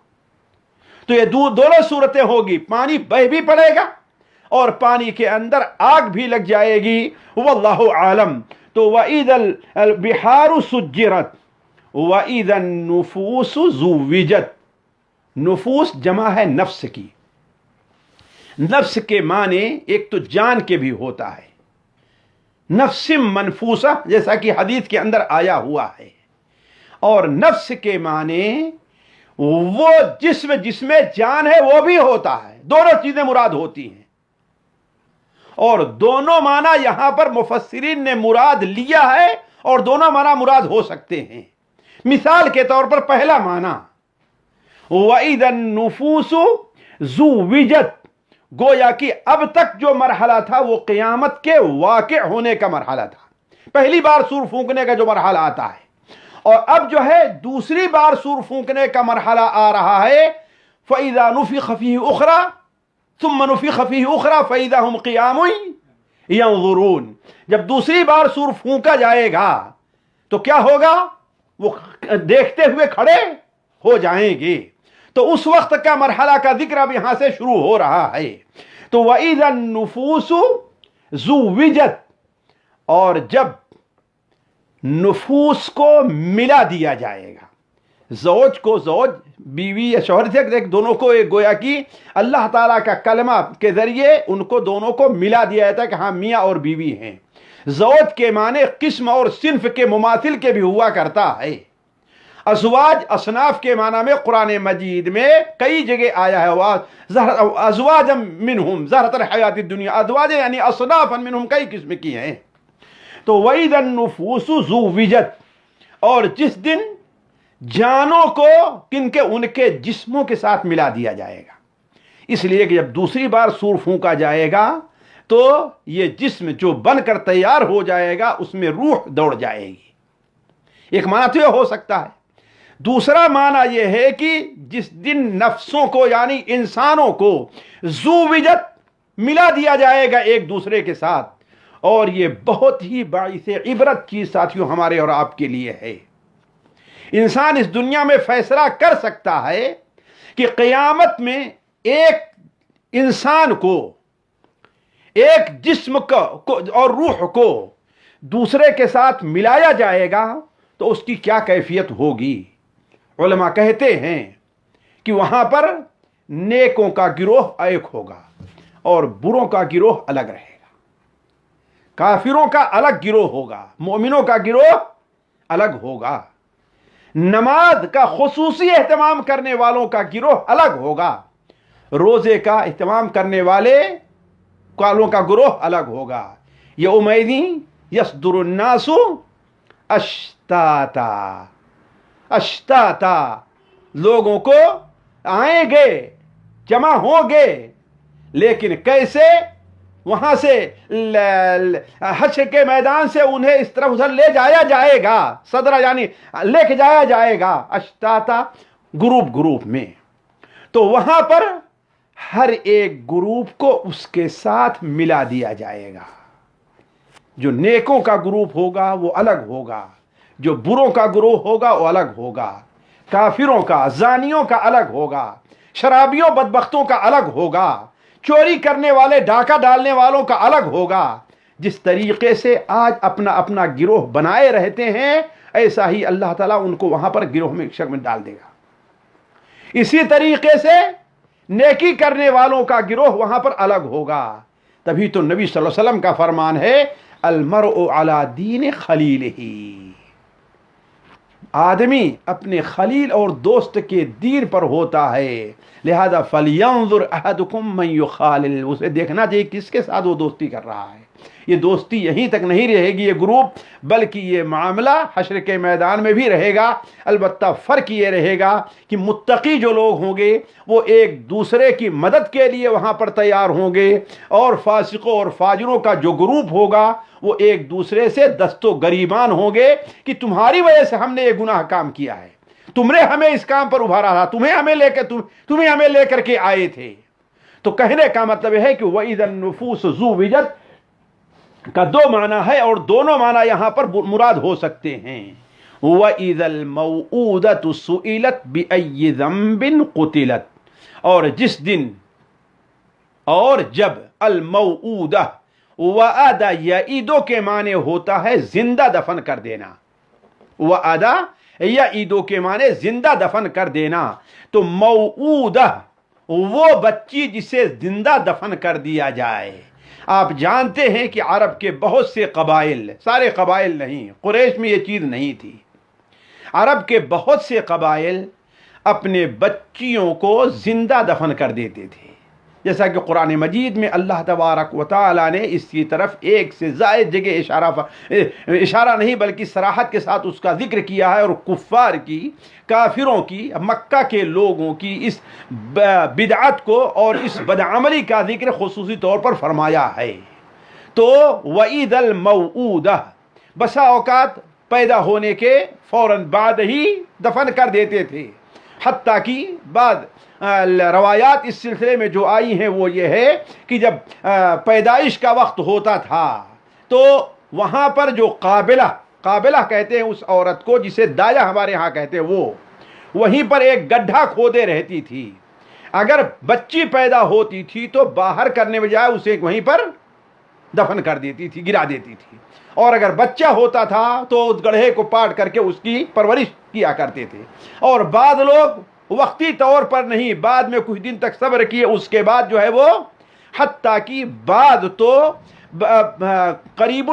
[SPEAKER 2] تو یہ دونوں صورتیں ہوگی، پانی بہہ بھی پڑے گا اور پانی کے اندر آگ بھی لگ جائے گی، واللہ عالم۔ تو وَإِذَا الْبِحَارُ سُجِّرَتْ وَإِذَا النُّفُوسُ زُوِّجَتْ، نفوس جمع ہے نفس کی، نفس کے معنی ایک تو جان کے بھی ہوتا ہے، نفس منفوسہ جیسا کہ حدیث کے اندر آیا ہوا ہے، اور نفس کے معنی وہ جسم جس میں جان ہے وہ بھی ہوتا ہے، دونوں چیزیں مراد ہوتی ہیں، اور دونوں معنی یہاں پر مفسرین نے مراد لیا ہے، اور دونوں معنی مراد ہو سکتے ہیں۔ مثال کے طور پر پہلا معنی وَإِذَا النُّفُوسُ زُوِّجَتْ، گویا کہ اب تک جو مرحلہ تھا وہ قیامت کے واقع ہونے کا مرحلہ تھا، پہلی بار سور پھونکنے کا جو مرحلہ آتا ہے، اور اب جو ہے دوسری بار سور پھونکنے کا مرحلہ آ رہا ہے، فَإِذَا نُفِخَ فِيهِ أُخْرَى ثُمَّ نُفِخَ فِيهِ أُخْرَى فَإِذَا هُمْ قِيَامٌ يَنظُرُونَ، جب دوسری بار سور پھونکا جائے گا تو کیا ہوگا؟ وہ دیکھتے ہوئے کھڑے ہو جائیں گے، تو اس وقت کا مرحلہ کا ذکر اب یہاں سے شروع ہو رہا ہے۔ تو وَإِذَا النُّفُوسُ زُوِّجَتْ، اور جب نفوس کو ملا دیا جائے گا، زوج کو زوج، بیوی یا شوہر سے ایک دونوں کو ایک گویا کہ اللہ تعالیٰ کا کلمہ کے ذریعے ان کو دونوں کو ملا دیا جاتا ہے کہ ہاں میاں اور بیوی ہیں۔ زوج کے معنی قسم اور صنف کے مماثل کے بھی ہوا کرتا ہے۔ ازواج اصناف کے معنی میں قرآن مجید میں کئی جگہ آیا ہے، ازواج منہم زہرۃ الحیات الدنیا، ازواج یعنی اصناف منہم کئی قسم کی ہیں۔ تو وَإِذَا النُّفُوسُ زُوِّجَتْ، اور جس دن جانوں کو ان کے جسموں کے ساتھ ملا دیا جائے گا، اس لیے کہ جب دوسری بار سور پھونکا جائے گا تو یہ جسم جو بن کر تیار ہو جائے گا اس میں روح دوڑ جائے گی۔ ایک معنی تو یہ ہو سکتا ہے، دوسرا معنی یہ ہے کہ جس دن نفسوں کو یعنی انسانوں کو زوجت ملا دیا جائے گا ایک دوسرے کے ساتھ، اور یہ بہت ہی باعث عبرت چیز ساتھیوں ہمارے اور آپ کے لیے ہے۔ انسان اس دنیا میں فیصلہ کر سکتا ہے کہ قیامت میں ایک انسان کو، ایک جسم کو اور روح کو دوسرے کے ساتھ ملایا جائے گا تو اس کی کیا کیفیت ہوگی؟ علماء کہتے ہیں کہ وہاں پر نیکوں کا گروہ ایک ہوگا اور بروں کا گروہ الگ رہے گا، کافروں کا الگ گروہ ہوگا، مومنوں کا گروہ الگ ہوگا، نماز کا خصوصی اہتمام کرنے والوں کا گروہ الگ ہوگا، روزے کا اہتمام کرنے والوں کا گروہ الگ ہوگا۔ یومئذ یصدر الناس اشتاتا، اشتاتا، لوگوں کو آئیں گے، جمع ہوں گے، لیکن کیسے؟ وہاں سے حشر کے میدان سے انہیں اس طرف ادھر لے جایا جائے گا، صدرہ یعنی لے کے جایا جائے گا، اشتاتا، گروپ گروپ میں۔ تو وہاں پر ہر ایک گروپ کو اس کے ساتھ ملا دیا جائے گا۔ جو نیکوں کا گروپ ہوگا وہ الگ ہوگا، جو بروں کا گروہ ہوگا وہ الگ ہوگا، کافروں کا، زانیوں کا الگ ہوگا، شرابیوں بدبختوں کا الگ ہوگا، چوری کرنے والے، ڈاکہ ڈالنے والوں کا الگ ہوگا۔ جس طریقے سے آج اپنا اپنا گروہ بنائے رہتے ہیں، ایسا ہی اللہ تعالیٰ ان کو وہاں پر گروہ میں شکل میں ڈال دے گا۔ اسی طریقے سے نیکی کرنے والوں کا گروہ وہاں پر الگ ہوگا۔ تبھی تو نبی صلی اللہ علیہ وسلم کا فرمان ہے، المرء علی دین خلیلہ، آدمی اپنے خلیل اور دوست کے دین پر ہوتا ہے، لہذا فَلْيَنظُرْ أَحَدُكُمْ مَنْ يُخَالِلْ، اسے دیکھنا چاہیے کس کے ساتھ وہ دوستی کر رہا ہے۔ یہ دوستی یہیں تک نہیں رہے گی یہ گروپ، بلکہ یہ معاملہ حشر کے میدان میں بھی رہے گا۔ البتہ فرق یہ رہے گا کہ متقی جو لوگ ہوں گے وہ ایک دوسرے کی مدد کے لیے وہاں پر تیار ہوں گے، اور فاسقوں اور فاجروں کا جو گروپ ہوگا وہ ایک دوسرے سے دست و گریبان ہوں گے کہ تمہاری وجہ سے ہم نے یہ گناہ کام کیا ہے، تم نے ہمیں اس کام پر ابھارا تھا، تمہیں ہمیں لے کر کے آئے تھے۔ تو کہنے کا مطلب ہے کہ وَإِذَا النُّفُوسُ زُوِّجَتْ کا دو معنی ہے، اور دونوں معنی یہاں پر مراد ہو سکتے ہیں۔ وَإِذَا الْمَوْءُودَةُ سُئِلَتْ بِأَيِّ ذَنبٍ قُتِلَتْ، اور جس دن اور جب، الموعودہ، وعدہ یعیدو کے معنی ہوتا ہے زندہ دفن کر دینا، وعدہ یعیدو کے معنی زندہ دفن کر دینا۔ تو موعودہ وہ بچی جسے زندہ دفن کر دیا جائے۔ آپ جانتے ہیں کہ عرب کے بہت سے قبائل، سارے قبائل نہیں، قریش میں یہ چیز نہیں تھی، عرب کے بہت سے قبائل اپنے بچیوں کو زندہ دفن کر دیتے تھے، جیسا کہ قرآن مجید میں اللہ تبارک و تعالیٰ نے اس کی طرف ایک سے زائد جگہ اشارہ نہیں بلکہ صراحت کے ساتھ اس کا ذکر کیا ہے، اور کفار کی، کافروں کی، مکہ کے لوگوں کی اس بدعت کو اور اس بدعملی کا ذکر خصوصی طور پر فرمایا ہے۔ تو وَإِذَا الْمَوْءُودَةُ، بسا اوقات پیدا ہونے کے فوراً بعد ہی دفن کر دیتے تھے، حتیٰ کہ بعد روایات اس سلسلے میں جو آئی ہیں وہ یہ ہے کہ جب پیدائش کا وقت ہوتا تھا تو وہاں پر جو قابلہ کہتے ہیں اس عورت کو، جسے دایا ہمارے ہاں کہتے ہیں، وہ وہیں پر ایک گڈھا کھودے رہتی تھی۔ اگر بچی پیدا ہوتی تھی تو باہر کرنے بجائے اسے وہیں پر دفن کر دیتی تھی، گرا دیتی تھی، اور اگر بچہ ہوتا تھا تو اس گڑھے کو پاٹ کر کے اس کی پرورش کیا کرتے تھے۔ اور بعض لوگ وقتی طور پر نہیں، بعد میں کچھ دن تک صبر کیے، اس کے بعد جو ہے وہ، حتیٰ کہ بعد تو قریب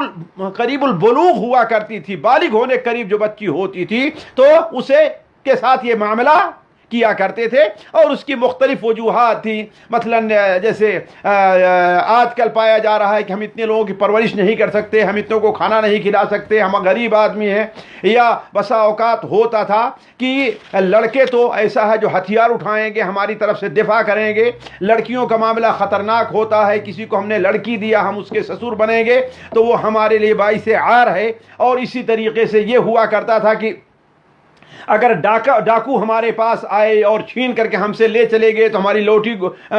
[SPEAKER 2] البلوغ ہوا کرتی تھی، بالغ ہونے قریب جو بچی ہوتی تھی تو اسے کے ساتھ یہ معاملہ کیا کرتے تھے، اور اس کی مختلف وجوہات تھیں۔ مثلا جیسے آج کل پایا جا رہا ہے کہ ہم اتنے لوگوں کی پرورش نہیں کر سکتے، ہم اتنوں کو کھانا نہیں کھلا سکتے، ہم غریب آدمی ہیں، یا بسا اوقات ہوتا تھا کہ لڑکے تو ایسا ہے جو ہتھیار اٹھائیں گے، ہماری طرف سے دفاع کریں گے، لڑکیوں کا معاملہ خطرناک ہوتا ہے، کسی کو ہم نے لڑکی دیا ہم اس کے سسر بنیں گے تو وہ ہمارے لیے باعث عار ہے۔ اور اسی طریقے سے یہ ہوا کرتا تھا کہ اگر ڈاکو ہمارے پاس آئے اور چھین کر کے ہم سے لے چلے گئے تو ہماری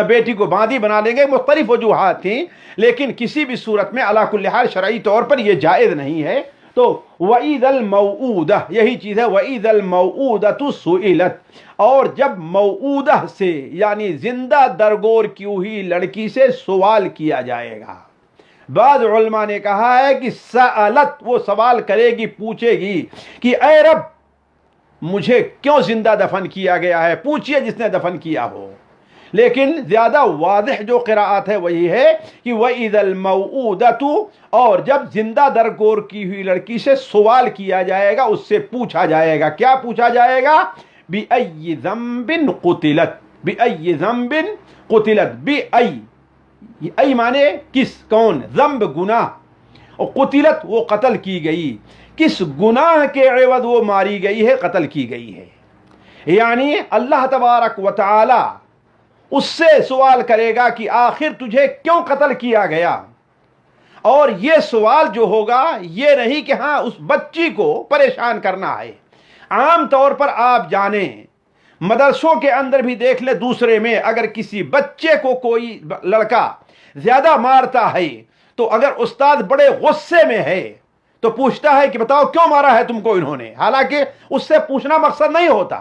[SPEAKER 2] بیٹی کو باندھی بنا لیں گے۔ مختلف وجوہات تھیں، لیکن کسی بھی صورت میں علی کل حال شرعی طور پر یہ جائز نہیں ہے۔ تو وَإِذَا الْمَوْعُودَةُ یہی چیز ہے، وَإِذَا الْمَوْعُودَةُ سُئِلَتْ، اور جب موعودہ سے یعنی زندہ درگور کی ہوئی لڑکی سے سوال کیا جائے گا۔ بعض علماء نے کہا ہے کہ سألت، وہ سوال کرے گی، پوچھے گی کہ اے رب مجھے کیوں زندہ دفن کیا گیا ہے، پوچھئے جس نے دفن کیا ہو۔ لیکن زیادہ واضح جو قراءت ہے وہی ہے کہ وَإِذَا الْمَوْعُودَةُ، اور جب زندہ درگور کی ہوئی لڑکی سے سوال کیا جائے گا، اس سے پوچھا جائے گا، کیا پوچھا جائے گا؟ بِأَيِّ ذَنبٍ قُتِلَتْ، بِأَيِّ ذَنبٍ قُتِلَتْ، بِأَيِّ، ای مانے کس، کون، ذنب گناہ، اور قتلت وہ قتل کی گئی، کس گناہ کے عوض وہ ماری گئی ہے، قتل کی گئی ہے۔ یعنی اللہ تبارک و تعالی اس سے سوال کرے گا کہ آخر تجھے کیوں قتل کیا گیا، اور یہ سوال جو ہوگا یہ نہیں کہ ہاں اس بچی کو پریشان کرنا ہے۔ عام طور پر آپ جانیں، مدرسوں کے اندر بھی دیکھ لے، دوسرے میں اگر کسی بچے کو کوئی لڑکا زیادہ مارتا ہے تو اگر استاد بڑے غصے میں ہے تو پوچھتا ہے کہ بتاؤ کیوں مارا ہے تم کو انہوں نے، حالانکہ اس سے پوچھنا مقصد نہیں ہوتا،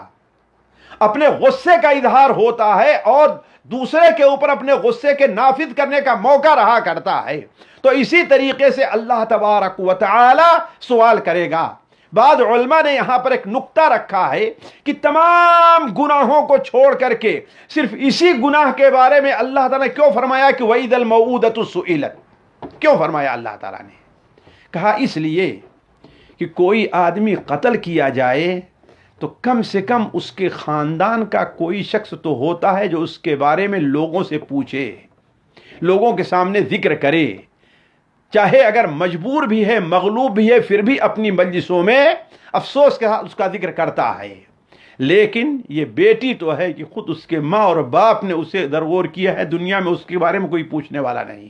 [SPEAKER 2] اپنے غصے کا اظہار ہوتا ہے اور دوسرے کے اوپر اپنے غصے کے نافذ کرنے کا موقع رہا کرتا ہے۔ تو اسی طریقے سے اللہ تبارک و تعالی سوال کرے گا۔ بعض علماء نے یہاں پر ایک نقطہ رکھا ہے کہ تمام گناہوں کو چھوڑ کر کے صرف اسی گناہ کے بارے میں اللہ تعالیٰ نے کیوں فرمایا کہ وَإِذَا الْمَوْعُودَةُ سُئِلَتْ، کیوں فرمایا اللہ تعالیٰ نے؟ کہا اس لیے کہ کوئی آدمی قتل کیا جائے تو کم سے کم اس کے خاندان کا کوئی شخص تو ہوتا ہے جو اس کے بارے میں لوگوں سے پوچھے، لوگوں کے سامنے ذکر کرے، چاہے اگر مجبور بھی ہے، مغلوب بھی ہے، پھر بھی اپنی مجلسوں میں افسوس کے ساتھ اس کا ذکر کرتا ہے۔ لیکن یہ بیٹی تو ہے کہ خود اس کے ماں اور باپ نے اسے درگور کیا ہے، دنیا میں اس کے بارے میں کوئی پوچھنے والا نہیں۔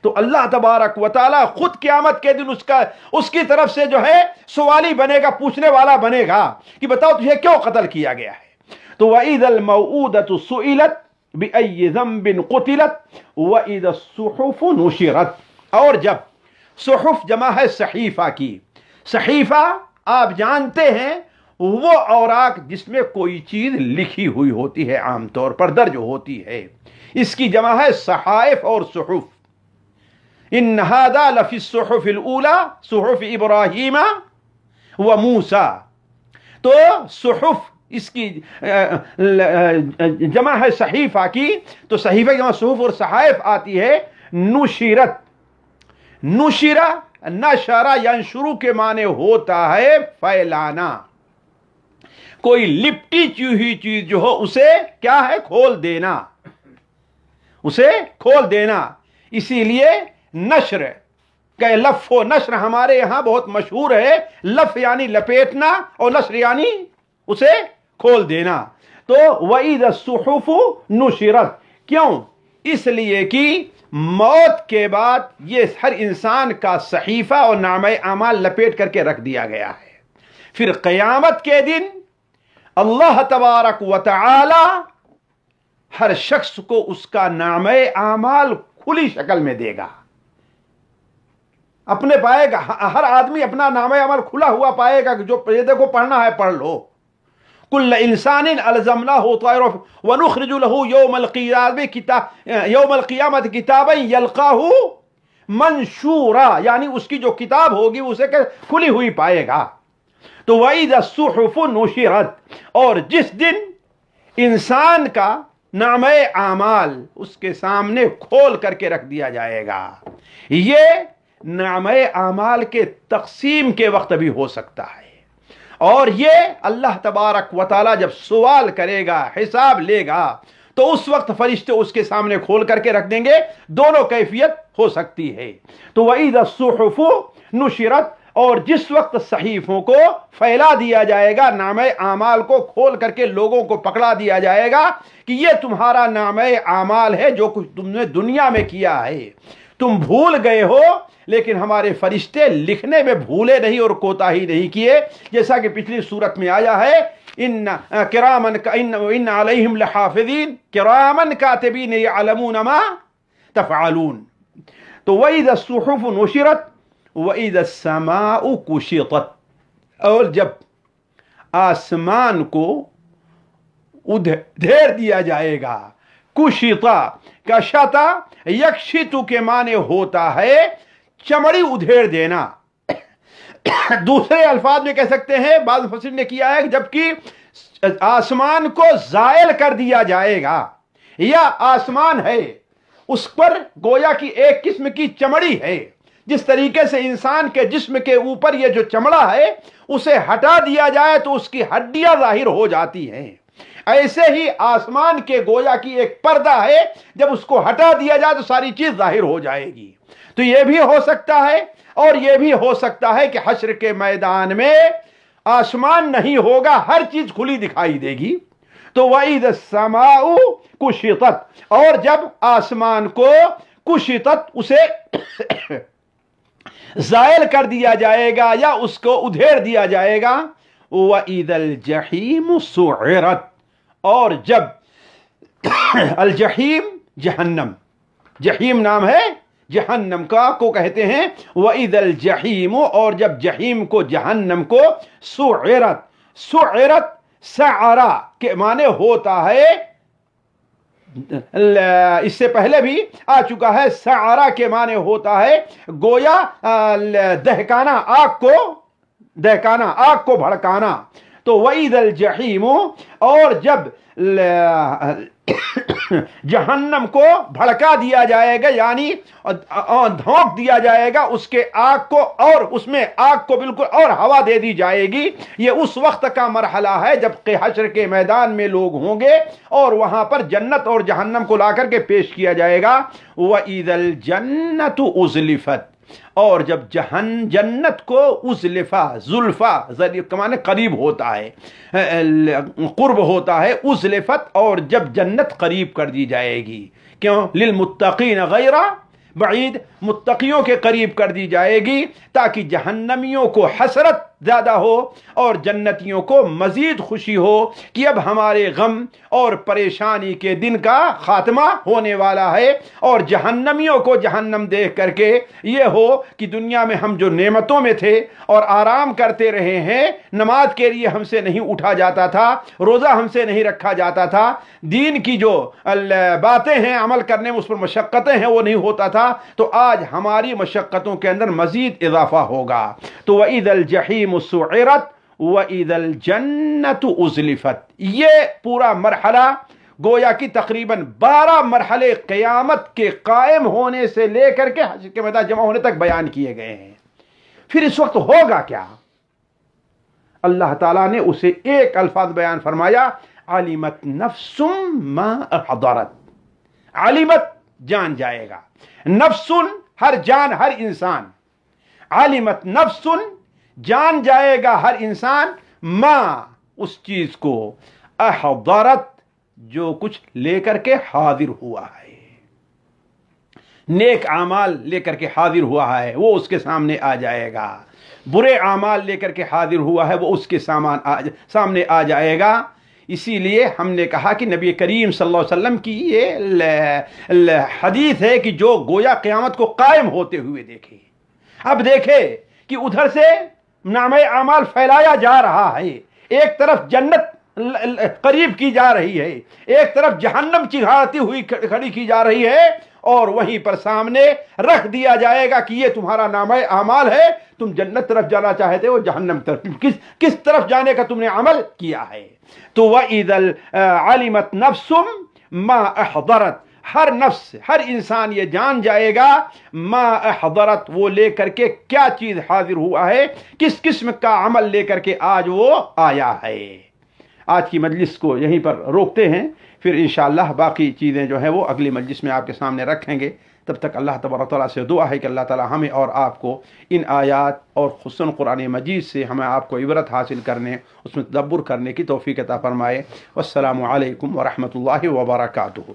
[SPEAKER 2] تو اللہ تبارک و تعالی خود قیامت کے دن اس کی طرف سے جو ہے سوالی بنے گا، پوچھنے والا بنے گا کہ بتاؤ تجھے کیوں قتل کیا گیا ہے۔ تو وَإِذَا الْمَوْعُودَةُ سُئِلَتْ بِأَيِّ ذَنبٍ قُتِلَتْ وَإِذَا الصُّحُفُ نُشِرَتْ، اور جب صحف جمع ہے صحیفہ کی، صحیفہ آپ جانتے ہیں وہ اوراق جس میں کوئی چیز لکھی ہوئی ہوتی ہے، عام طور پر درج ہوتی ہے، اس کی جمع ہے صحائف اور صحف۔ ان هذا لفی الصحف الاولى صحف ابراہیم و موسیٰ، تو صحف اس کی جمع ہے صحیفہ کی، تو صحیفہ کی جمع صحف اور صحائف آتی ہے نشرت۔ نشرہ، نشرہ ینشرو کے معنی ہوتا ہے پھیلانا، کوئی لپٹی چوہی چیز جو ہو اسے کیا ہے، کھول دینا، اسے کھول دینا۔ اسی لیے نشر کہ لف و نشر ہمارے یہاں بہت مشہور ہے، لف یعنی لپیٹنا اور نشر یعنی اسے کھول دینا۔ تو وَإِذَا الصُّحُفُ نُشِرَتْ، کیوں؟ اس لیے کہ موت کے بعد یہ ہر انسان کا صحیفہ اور نامہ اعمال لپیٹ کر کے رکھ دیا گیا ہے، پھر قیامت کے دن اللہ تبارک و تعالی ہر شخص کو اس کا نامہ اعمال کھلی شکل میں دے گا، اپنے پائے گا، ہر آدمی اپنا نامہ عمل کھلا ہوا پائے گا کہ جو یہ دیکھو پڑھنا ہے پڑھ لو۔ کل انسان الزمناہ طائرہ ونخرج له یوم القیامت کتابا یلقاہ منشورا، یعنی اس کی جو کتاب ہوگی اسے کھلی ہوئی پائے گا۔ تو وَإِذَا الصُّحُفُ نُشِرَتْ، اور جس دن انسان کا نامہ اعمال اس کے سامنے کھول کر کے رکھ دیا جائے گا، یہ نامہ اعمال کے تقسیم کے وقت بھی ہو سکتا ہے، اور یہ اللہ تبارک و تعالی جب سوال کرے گا، حساب لے گا، تو اس وقت فرشتے اس کے سامنے کھول کر کے رکھ دیں گے، دونوں کیفیت ہو سکتی ہے۔ تو وَإِذَا الصُّحُفُ نُشِرَتْ، اور جس وقت صحیفوں کو پھیلا دیا جائے گا، نامہ اعمال کو کھول کر کے لوگوں کو پکڑا دیا جائے گا کہ یہ تمہارا نامہ اعمال ہے، جو کچھ تم نے دنیا میں کیا ہے، تم بھول گئے ہو لیکن ہمارے فرشتے لکھنے میں بھولے نہیں اور کوتاہی نہیں کیے، جیسا کہ پچھلی صورت میں آیا ہے ان علیہم لحافظین کرامن کاتبین یعلمون ما تفعلون۔ تو وَإِذَا الصُّحُفُ نُشِرَتْ وَإِذَا السَّمَاءُ كُشِطَتْ، اور جب آسمان کو ادھیر دیا جائے گا. کشتا، کشتا یکشتو کے معنی ہوتا ہے چمڑی ادھیر دینا. دوسرے الفاظ میں کہہ سکتے ہیں، بعض مفسرین نے کیا ہے جبکہ آسمان کو زائل کر دیا جائے گا، یا آسمان ہے اس پر گویا کی ایک قسم کی چمڑی ہے. جس طریقے سے انسان کے جسم کے اوپر یہ جو چمڑا ہے اسے ہٹا دیا جائے تو اس کی ہڈیاں ظاہر ہو جاتی ہیں، ایسے ہی آسمان کے گویا کی ایک پردہ ہے، جب اس کو ہٹا دیا جائے تو ساری چیز ظاہر ہو جائے گی. تو یہ بھی ہو سکتا ہے اور یہ بھی ہو سکتا ہے کہ حشر کے میدان میں آسمان نہیں ہوگا، ہر چیز کھلی دکھائی دے گی. تو وَإِذَا السَّمَاءُ كُشِطَتْ، اور جب آسمان کو کشطت اسے زائل کر دیا جائے گا یا اس کو ادھیر دیا جائے گا. وَإِذَا الْجَحِيمُ سُعِّرَتْ، اور جب الجحیم جہنم، جحیم نام ہے جہنم کا کو کہتے ہیں. وَإِذَا الْجَحِيمُ، اور جب جہیم کو جہنم کو سُعِّرَتْ، سُعِّرَتْ سعرا کے معنی ہوتا ہے، اس سے پہلے بھی آ چکا ہے، سعرا کے معنی ہوتا ہے گویا دہکانا، آگ کو دہکانا، آگ کو بھڑکانا. تو وَإِذَا الْجَحِيمُ، اور جب جہنم کو بھڑکا دیا جائے گا، یعنی دھونک دیا جائے گا اس کے آگ کو، اور اس میں آگ کو بالکل اور ہوا دے دی جائے گی. یہ اس وقت کا مرحلہ ہے جب کہ حشر کے میدان میں لوگ ہوں گے اور وہاں پر جنت اور جہنم کو لا کر کے پیش کیا جائے گا. وَإِذَا الْجَنَّةُ أُزْلِفَتْ، اور جب جنت کو ازلفا، زلفا کا معنی قریب ہوتا ہے، قرب ہوتا ہے، ازلفت، اور جب جنت قریب کر دی جائے گی. کیوں؟ للمتقین غیر بعید، متقیوں کے قریب کر دی جائے گی تاکہ جہنمیوں کو حسرت زیادہ ہو اور جنتیوں کو مزید خوشی ہو کہ اب ہمارے غم اور پریشانی کے دن کا خاتمہ ہونے والا ہے، اور جہنمیوں کو جہنم دیکھ کر کے یہ ہو کہ دنیا میں ہم جو نعمتوں میں تھے اور آرام کرتے رہے ہیں، نماز کے لیے ہم سے نہیں اٹھا جاتا تھا، روزہ ہم سے نہیں رکھا جاتا تھا، دین کی جو باتیں ہیں عمل کرنے میں اس پر مشقتیں ہیں وہ نہیں ہوتا تھا، تو آج ہماری مشقتوں کے اندر مزید اضافہ ہوگا. تو وَإِذَا الْجَحِيمُ سُعِّرَتْ وَإِذَا الْجَنَّةُ أُزْلِفَتْ، یہ پورا مرحلہ گویا کی تقریباً 12 مرحلے قیامت کے قائم ہونے سے لے کر کے حشر کے میدان جمع ہونے تک بیان کیے گئے ہیں. پھر اس وقت ہوگا کیا؟ اللہ تعالیٰ نے اسے ایک الفاظ بیان فرمایا، عَلِمَتْ نَفْسٌ مَا أَحْضَرَتْ. عَلِمت جان جائے گا، نفسن ہر جان، ہر انسان، عَلِمَتْ نَفْسٌ جان جائے گا ہر انسان، ما اس چیز کو، احضرت جو کچھ لے کر کے حاضر ہوا ہے، نیک اعمال لے کر کے حاضر ہوا ہے وہ اس کے سامنے آ جائے گا، برے اعمال لے کر کے حاضر ہوا ہے وہ اس کے سامنے آ جائے گا. اسی لیے ہم نے کہا کہ نبی کریم صلی اللہ علیہ وسلم کی یہ حدیث ہے کہ جو گویا قیامت کو قائم ہوتے ہوئے دیکھے. اب دیکھے کہ ادھر سے نامہ اعمال پھیلایا جا رہا ہے، ایک طرف جنت قریب کی جا رہی ہے، ایک طرف جہنم چگھاڑتی ہوئی کھڑی کی جا رہی ہے، اور وہیں پر سامنے رکھ دیا جائے گا کہ یہ تمہارا نامہ اعمال ہے، تم جنت طرف جانا چاہتے ہو جہنم طرف، کس طرف جانے کا تم نے عمل کیا ہے. تو وَإِذَا عَلِمَتْ نَفْسٌ مَا أَحْضَرَتْ، ہر نفس، ہر انسان یہ جان جائے گا ما احضرت، وہ لے کر کے کیا چیز حاضر ہوا ہے، کس قسم کا عمل لے کر کے آج وہ آیا ہے. آج کی مجلس کو یہیں پر روکتے ہیں، پھر انشاءاللہ باقی چیزیں جو ہیں وہ اگلی مجلس میں آپ کے سامنے رکھیں گے. تب تک اللہ تبارک و تعالیٰ سے دعا ہے کہ اللہ تعالیٰ ہمیں اور آپ کو ان آیات اور خصوصاً قرآن مجید سے ہمیں آپ کو عبرت حاصل کرنے، اس میں تدبر کرنے کی توفیق عطا فرمائے. والسلام علیکم ورحمۃ اللہ وبرکاتہ.